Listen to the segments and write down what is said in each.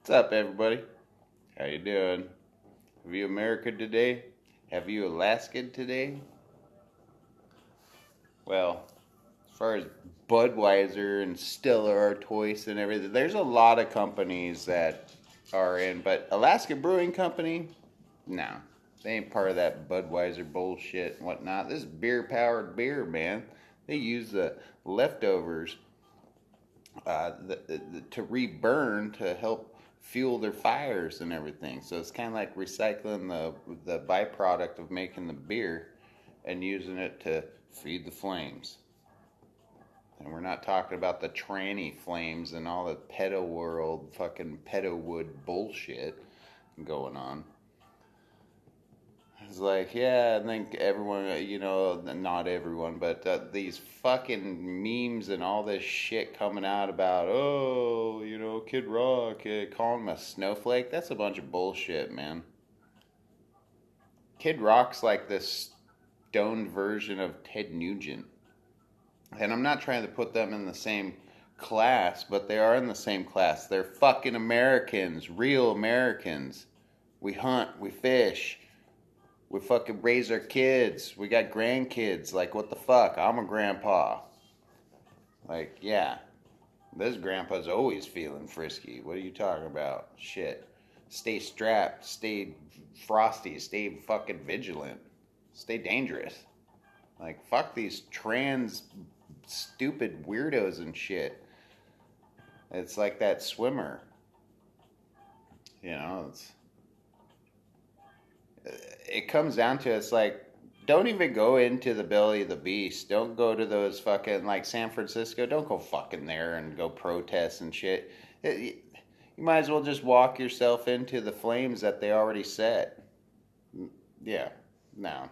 What's up, everybody? How you doing? Have you America today? Have you Alaska today? Well, as far as Budweiser and Stella Artois and everything, there's a lot of companies that are in, but Alaska Brewing Company, no, they ain't part of that Budweiser bullshit and whatnot. This is beer-powered beer, man. They use the leftovers to reburn to help fuel their fires and everything. So it's kind of like recycling the byproduct of making the beer and using it to feed the flames. And we're not talking about the tranny flames and all the pedo world fucking pedo wood bullshit going on. It's like, yeah, I think everyone, not everyone, but these fucking memes and all this shit coming out about, Kid Rock, calling him a snowflake. That's a bunch of bullshit, man. Kid Rock's like this stoned version of Ted Nugent. And I'm not trying to put them in the same class, but they are in the same class. They're fucking Americans, real Americans. We hunt, we fish. We fucking raise our kids. We got grandkids. Like, what the fuck? I'm a grandpa. Like, yeah. This grandpa's always feeling frisky. What are you talking about? Shit. Stay strapped. Stay frosty. Stay fucking vigilant. Stay dangerous. Like, fuck these trans stupid weirdos and shit. It's like that swimmer. It comes down to it's like, don't even go into the belly of the beast. Don't go to those fucking, like San Francisco. Don't go fucking there and go protest and shit. You might as well just walk yourself into the flames that they already set. Yeah, no.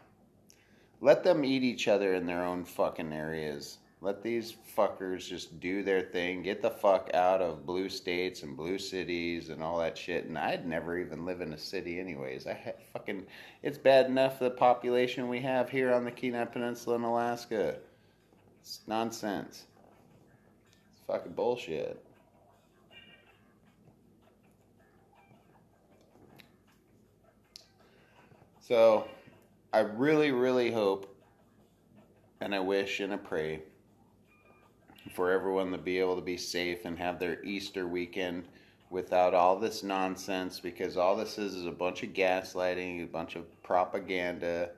Let them eat each other in their own fucking areas. Let these fuckers just do their thing. Get the fuck out of blue states and blue cities and all that shit. And I'd never even live in a city anyways. It's bad enough the population we have here on the Kenai Peninsula in Alaska. It's nonsense. It's fucking bullshit. So, I really, really hope and I wish and I pray for everyone to be able to be safe and have their Easter weekend without all this nonsense, because all this is a bunch of gaslighting, a bunch of propaganda.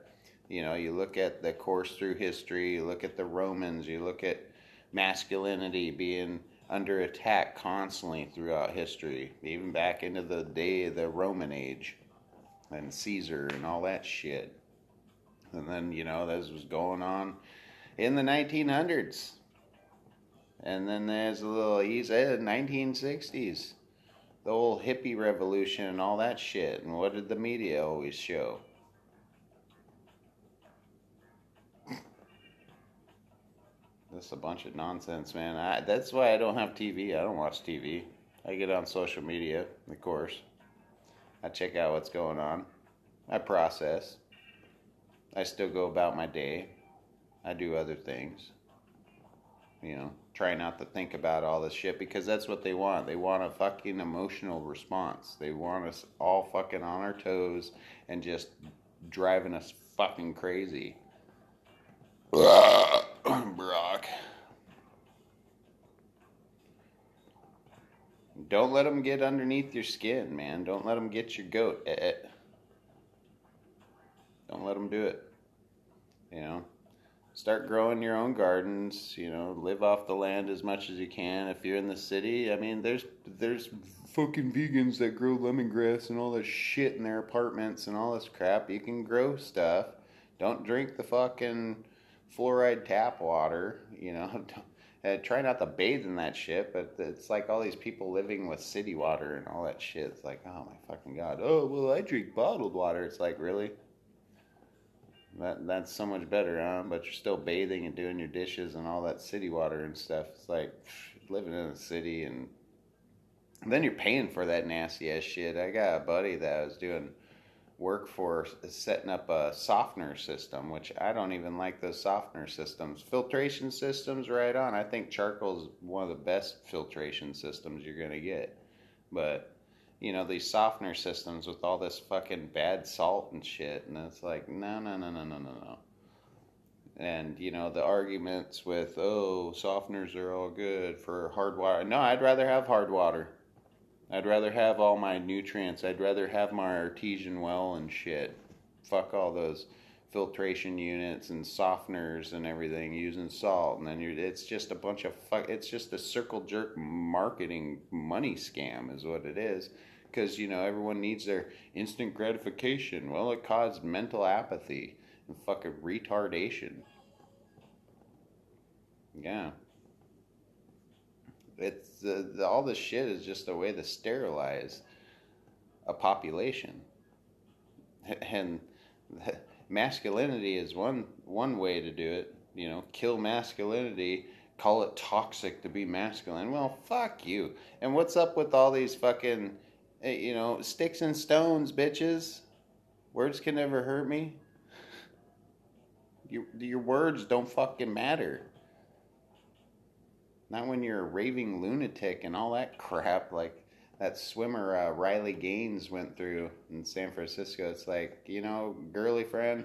You look at the course through history, you look at the Romans, you look at masculinity being under attack constantly throughout history, even back into the day of the Roman age and Caesar and all that shit. And then, this was going on in the 1900s. And then there's a little easy 1960s, the whole hippie revolution and all that shit. And what did the media always show? That's a bunch of nonsense, man. That's why I don't have TV. I don't watch TV. I get on social media, of course. I check out what's going on. I process. I still go about my day. I do other things. Try not to think about all this shit, because that's what they want. They want a fucking emotional response. They want us all fucking on our toes and just driving us fucking crazy. Brock. Don't let them get underneath your skin, man. Don't let them get your goat. Don't let them do it. Start growing your own gardens, live off the land as much as you can. If you're in the city, I mean, there's fucking vegans that grow lemongrass and all that shit in their apartments and all this crap. You can grow stuff. Don't drink the fucking fluoride tap water, Try not to bathe in that shit, but it's like all these people living with city water and all that shit. It's like, oh my fucking God. Oh, well, I drink bottled water. It's like, really? That's so much better, huh? But you're still bathing and doing your dishes and all that city water and stuff. It's like living in a city, and then you're paying for that nasty ass shit. I got a buddy that was doing work for setting up a softener system, which I don't even like those softener systems. Filtration systems, right on. I think charcoal is one of the best filtration systems you're going to get. But these softener systems with all this fucking bad salt and shit. And it's like, no, no, no, no, no, no, no. And, the arguments with, oh, softeners are all good for hard water. No, I'd rather have hard water. I'd rather have all my nutrients. I'd rather have my artesian well and shit. Fuck all those filtration units and softeners and everything using salt. And then it's just a bunch of it's just a circle jerk marketing money scam is what it is. Because, everyone needs their instant gratification. Well, it caused mental apathy and fucking retardation. Yeah. It's all this shit is just a way to sterilize a population. And masculinity is one way to do it. Kill masculinity, call it toxic to be masculine. Well, fuck you. And what's up with all these fucking, sticks and stones, bitches? Words can never hurt me. Your words don't fucking matter. Not when you're a raving lunatic and all that crap like that swimmer Riley Gaines went through in San Francisco. It's like, girly friend,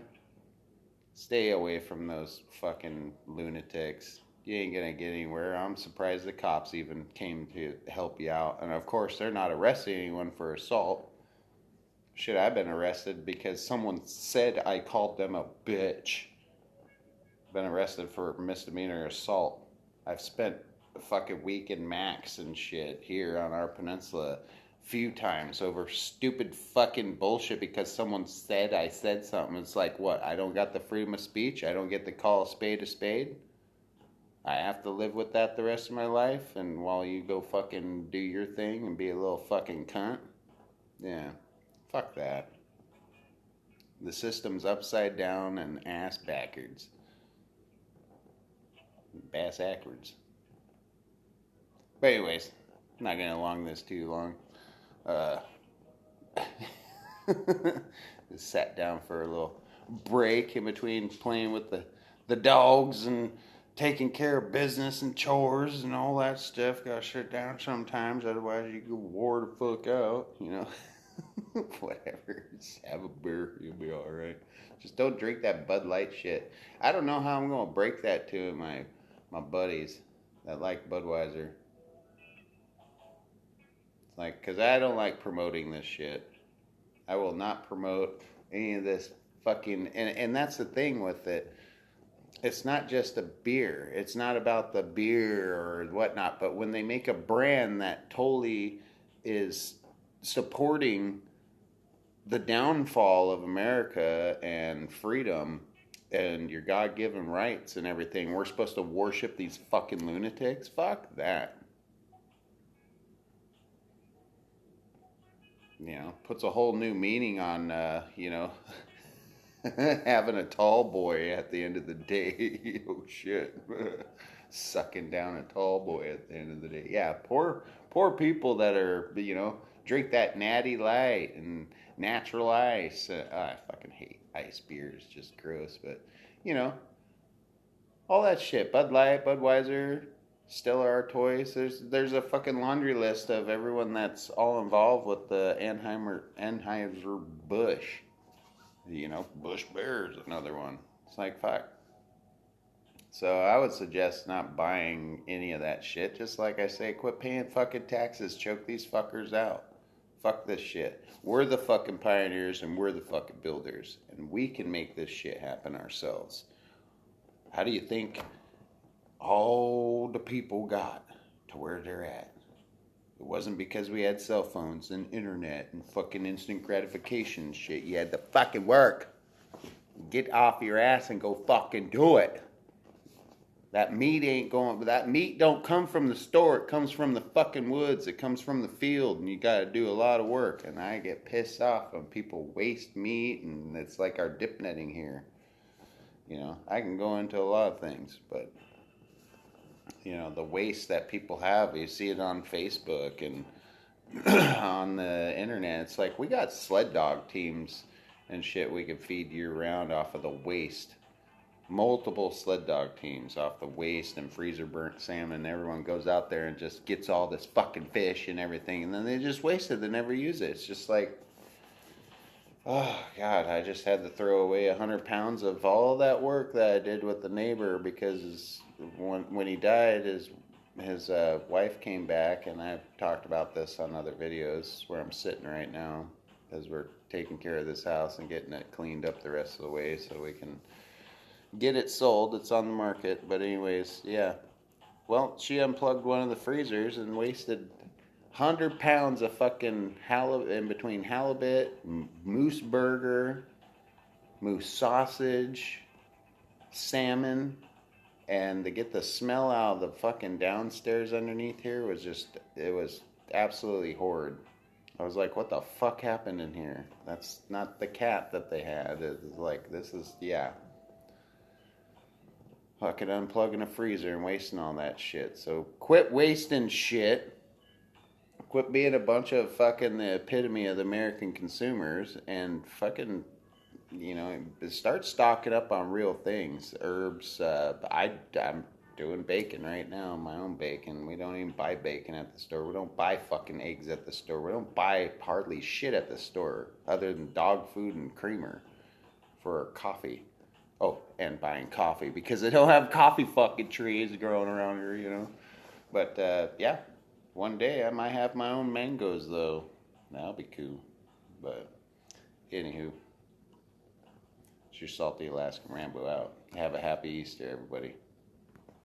stay away from those fucking lunatics. You ain't gonna get anywhere. I'm surprised the cops even came to help you out. And of course, they're not arresting anyone for assault. Shit, I've been arrested because someone said I called them a bitch. Been arrested for misdemeanor assault. I've spent a fucking week in Max and shit here on our peninsula a few times over stupid fucking bullshit because someone said I said something. It's like, what? I don't got the freedom of speech? I don't get to call a spade? I have to live with that the rest of my life? And while you go fucking do your thing and be a little fucking cunt? Yeah. Fuck that. The system's upside down and ass backwards. Bass backwards. But anyways, I'm not gonna long this too long. Just sat down for a little break in between playing with the dogs and taking care of business and chores and all that stuff. Gotta shut down sometimes, otherwise you go wore the fuck out, Whatever. Just have a beer, you'll be alright. Just don't drink that Bud Light shit. I don't know how I'm gonna break that to my buddies that like Budweiser. It's like, because I don't like promoting this shit. I will not promote any of this fucking, and that's the thing with it. It's not just a beer. It's not about the beer or whatnot, but when they make a brand that totally is supporting the downfall of America and freedom and your God-given rights and everything, we're supposed to worship these fucking lunatics? Fuck that. Puts a whole new meaning on, having a tall boy at the end of the day. Oh, shit. Sucking down a tall boy at the end of the day. Yeah, poor people that are, drink that natty light and natural ice. I fucking hate ice beers. Just gross. But, all that shit. Bud Light, Budweiser, Stella Artois. There's a fucking laundry list of everyone that's all involved with the Anheuser-Busch. Busch Bear's another one. It's like, fuck. So I would suggest not buying any of that shit. Just like I say, quit paying fucking taxes. Choke these fuckers out. Fuck this shit. We're the fucking pioneers and we're the fucking builders. And we can make this shit happen ourselves. How do you think all the people got to where they're at? It wasn't because we had cell phones and internet and fucking instant gratification shit. You had to fucking work. Get off your ass and go fucking do it. That meat don't come from the store. It comes from the fucking woods. It comes from the field, and you gotta do a lot of work. And I get pissed off when people waste meat, and it's like our dip netting here. I can go into a lot of things, but the waste that people have, you see it on Facebook and on the internet. It's like we got sled dog teams and shit we could feed year round off of the waste. multiple sled dog teams off the waste and freezer burnt salmon. Everyone goes out there and just gets all this fucking fish and everything, and then they just waste it. They never use it. It's just like, oh God, I just had to throw away 100 pounds of all that work that I did with the neighbor because when he died, his wife came back, and I've talked about this on other videos where I'm sitting right now as we're taking care of this house and getting it cleaned up the rest of the way so we can get it sold. It's on the market, but anyways, yeah. Well, she unplugged one of the freezers and wasted 100 pounds of fucking halibut, in between halibut, moose burger, moose sausage, salmon, and to get the smell out of the fucking downstairs underneath here was just, it was absolutely horrid. I was like, what the fuck happened in here? That's not the cat that they had. It was like, this is, yeah. Fucking unplugging a freezer and wasting all that shit. So quit wasting shit. Quit being a bunch of fucking the epitome of the American consumers and fucking, you know, start stocking up on real things. Herbs. I'm doing bacon right now, my own bacon. We don't even buy bacon at the store. We don't buy fucking eggs at the store. We don't buy hardly shit at the store other than dog food and creamer for coffee. Oh, and buying coffee because they don't have coffee fucking trees growing around here, you know. But, yeah, one day I might have my own mangoes, though. That'll be cool. But, anywho, it's your salty Alaskan Rambo out. Have a happy Easter, everybody.